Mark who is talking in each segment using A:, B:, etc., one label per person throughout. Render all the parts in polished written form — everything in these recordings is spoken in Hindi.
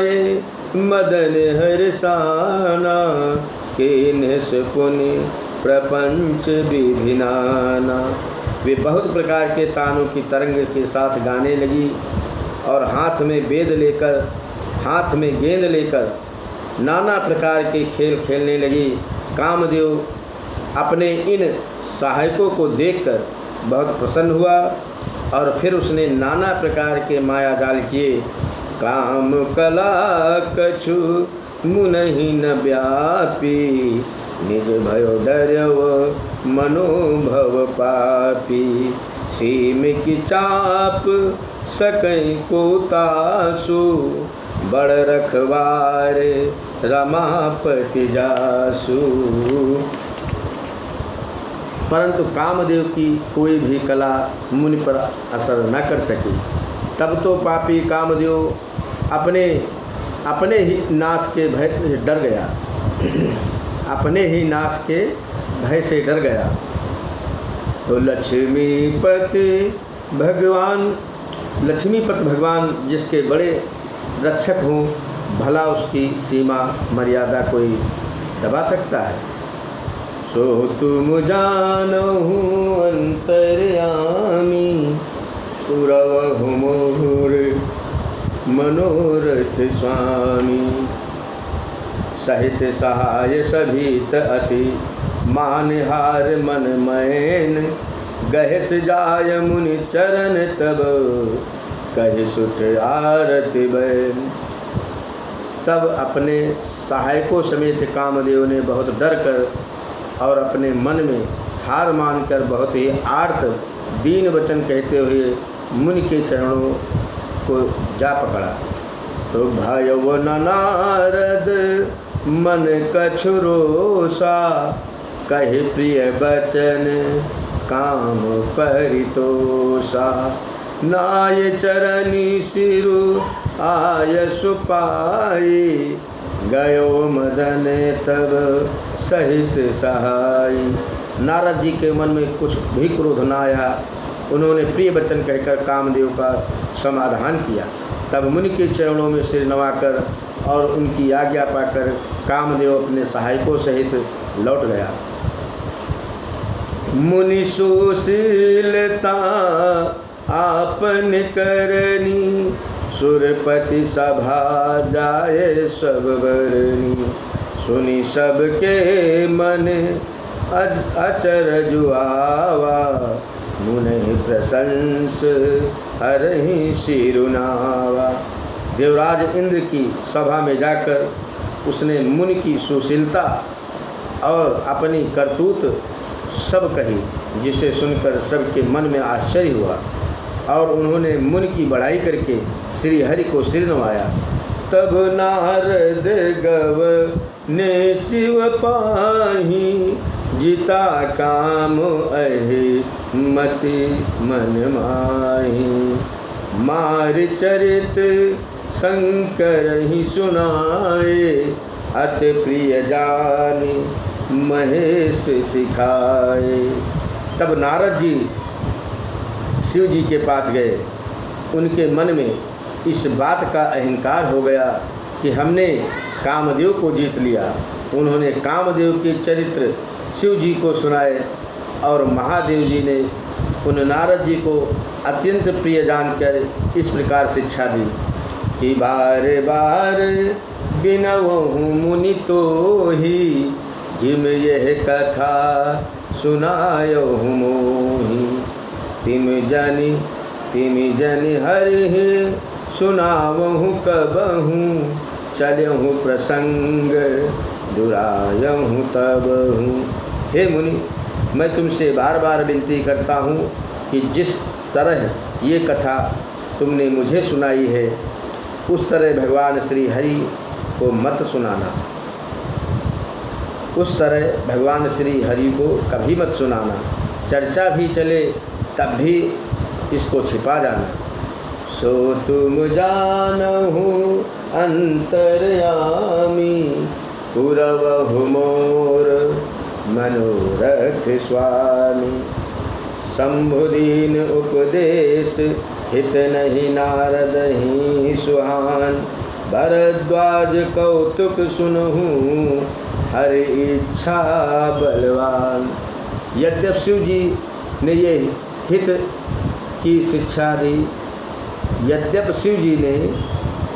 A: नाये मदन हरसाना, केनस पुनि प्रपंच विधि नाना। वे बहुत प्रकार के तानों की तरंग के साथ गाने लगी और हाथ में गेंद लेकर नाना प्रकार के खेल खेलने लगी। कामदेव अपने इन सहायकों को देखकर बहुत प्रसन्न हुआ और फिर उसने नाना प्रकार के माया जाल किए। काम कला कछु मुनहि न व्यापी, निज भयो डरव मनोभव पापी। सीम की चाप सकई को तासु, बड़ रखवार रमापति जासु। परंतु कामदेव की कोई भी कला मुनि पर असर न कर सकी। तब तो पापी कामदेव अपने ही नाश के भय से डर गया अपने ही नाश के भय से डर गया। तो लक्ष्मीपति भगवान जिसके बड़े रक्षक हों, भला उसकी सीमा मर्यादा कोई दबा सकता है। सो तुम जानहु अंतर्यामी, पुरवहु मोर मनोरथ स्वामी। सहित सहाय सभीत अति, मानहार मन मैन। गहस जाय मुनि चरण तब, कहि सुठ आरति बैन। तब अपने सहायकों समेत कामदेव ने बहुत डर कर और अपने मन में हार मानकर बहुत ही आर्त दीन वचन कहते हुए मुनि के चरणों को जा पकड़ा। तो भयउ नारद मन कछु रोषा, कहे प्रिय बचन काम परितोषा। नाय चरणी सिरु आय सुपाई, गयो मदन तब सहित सहाय। नारद जी के मन में कुछ भी क्रोध न आया। उन्होंने प्रिय वचन कहकर कामदेव का समाधान किया। तब मुनि के चरणों में सिर नवाकर और उनकी आज्ञा पाकर कामदेव अपने सहायकों सहित लौट गया। मुनि सुशीलता आपन करनी, सुरपति सभा जाए सब बरनी। सुनी सबके मन अचरज आवा, मुनि प्रशंस हरहि सिरुनावा। देवराज इंद्र की सभा में जाकर उसने मुनि की सुशीलता और अपनी करतूत सब कही, जिसे सुनकर सबके मन में आश्चर्य हुआ और उन्होंने मुनि की बड़ाई करके श्री हरि को सिर नवाया। तब नारद गव ने शिव पाही, जिता काम अहि मति मन माही। मार चरित शंकर ही सुनाए, अति प्रिय जानी महेश सिखाए। तब नारद जी शिव जी के पास गए। उनके मन में इस बात का अहंकार हो गया कि हमने कामदेव को जीत लिया। उन्होंने कामदेव के चरित्र शिव जी को सुनाए और महादेव जी ने उन नारद जी को अत्यंत प्रिय जानकर इस प्रकार शिक्षा दी कि बार बार बिनवहु मुनि तो ही, जिम यह कथा सुनायहु मोहि। तिम जनि हरि सुनावहु कबहु, चलहु प्रसंग दुरायहु तबहु। हे मुनि, मैं तुमसे बार बार विनती करता हूँ कि जिस तरह ये कथा तुमने मुझे सुनाई है, उस तरह भगवान श्री हरि को मत सुनाना। उस तरह भगवान श्री हरि को कभी मत सुनाना। चर्चा भी चले तब भी इसको छिपा जाना। सो तुम जानहु अंतर्यामी, पुरवहु मोर मनोरथ स्वामी। शंभुदीन उपदेश हित नहीं नारद ही सुहान, भरद्वाज कौतुक सुनहूँ हर इच्छा बलवान। यद्यप शिव जी ने ये हित की शिक्षा दी, यद्यप शिव जी ने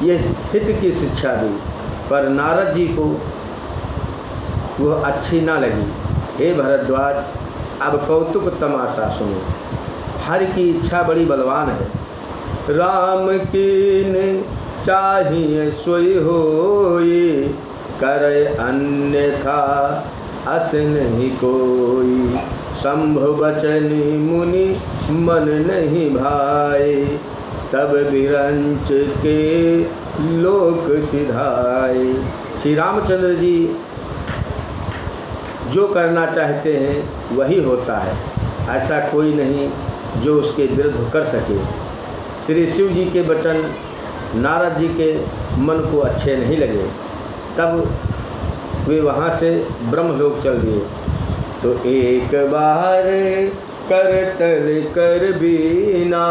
A: ये हित की शिक्षा दी, पर नारद जी को वह अच्छी ना लगी। हे भरद्वाज, अब कौतुक तमाशा सुनो। हर की इच्छा बड़ी बलवान है। राम कीन चाहिए सोई होई, करे अन्यथा अस नहीं कोई। शंभु बचनी मुनि मन नहीं भाई, तब विरंच के लोक सिधाए। श्री रामचंद्र जी जो करना चाहते हैं वही होता है, ऐसा कोई नहीं जो उसके विरुद्ध कर सके। श्री शिव जी के वचन नारद जी के मन को अच्छे नहीं लगे, तब वे वहाँ से ब्रह्मलोक चल दिए। तो एक बार करतल कर बीना,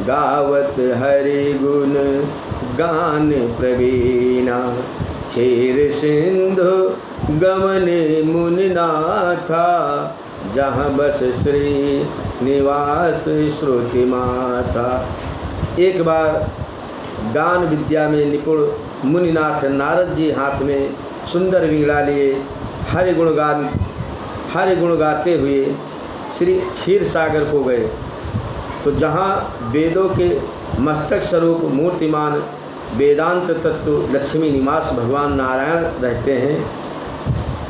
A: गावत हरि गुण गान प्रवीणा। क्षीर सिंधु गमने मुनिनाथा, जहाँ बस श्री निवास श्रुति माता। एक बार गान विद्या में निपुण मुनिनाथ नारद जी हाथ में सुंदर वीणा लिए हरि गुण गाते हुए श्री क्षीर सागर को गए। तो जहाँ वेदों के मस्तक स्वरूप मूर्तिमान वेदांत तत्व लक्ष्मी निवास भगवान नारायण रहते हैं,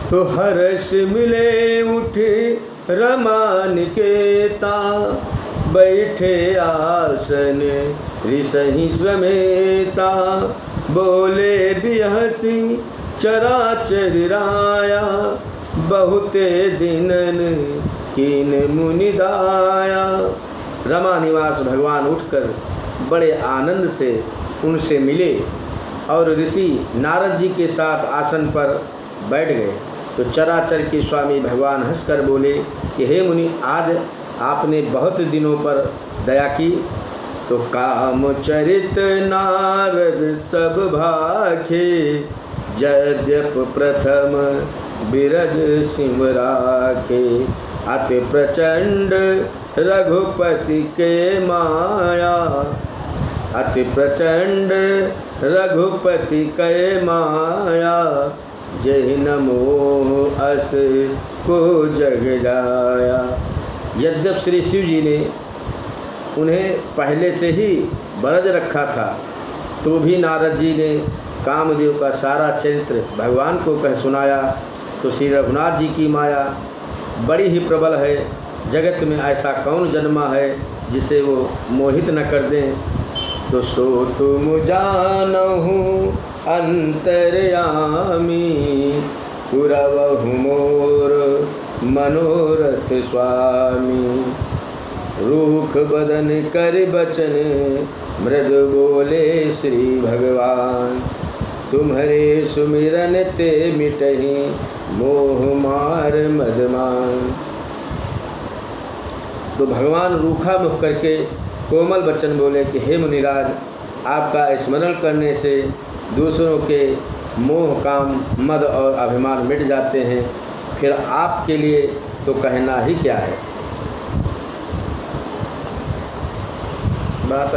A: तो हर्ष मिले उठे रमा निकेता। बैठे आसन ऋषि समेता, बोले बिहसी चराचर राया। बहुते दिनन कीन मुनिदाया। रमा निवास भगवान उठकर बड़े आनंद से उनसे मिले और ऋषि नारद जी के साथ आसन पर बैठ गए। तो चराचर के स्वामी भगवान हंसकर बोले कि हे मुनि, आज आपने बहुत दिनों पर दया की। तो काम चरित नारद सब भाखे, यद्यप प्रथम बिरज सिंह राखे। अति प्रचंड रघुपति के माया, अति प्रचंड रघुपति के माया। जय नमो अस को जग जाया। यद्यप श्री शिव जी ने उन्हें पहले से ही बरज रखा था, तो भी नारद जी ने कामदेव का सारा चरित्र भगवान को कह सुनाया। तो श्री रघुनाथ जी की माया बड़ी ही प्रबल है। जगत में ऐसा कौन जन्मा है जिसे वो मोहित न कर दें। तो सो तुम जानहु अंतर्यामी, पुरवहु मोर मनोरथ स्वामी। रूख बदन कर बचन मृद बोले श्री भगवान। तुम्हारे सुमिरन ते मिटहि मोह मार मदमान। तो भगवान रूखा मुख करके कोमल वचन बोले कि हे मुनिराज, आपका स्मरण करने से दूसरों के मोह काम मद और अभिमान मिट जाते हैं, फिर आपके लिए तो कहना ही क्या है। बात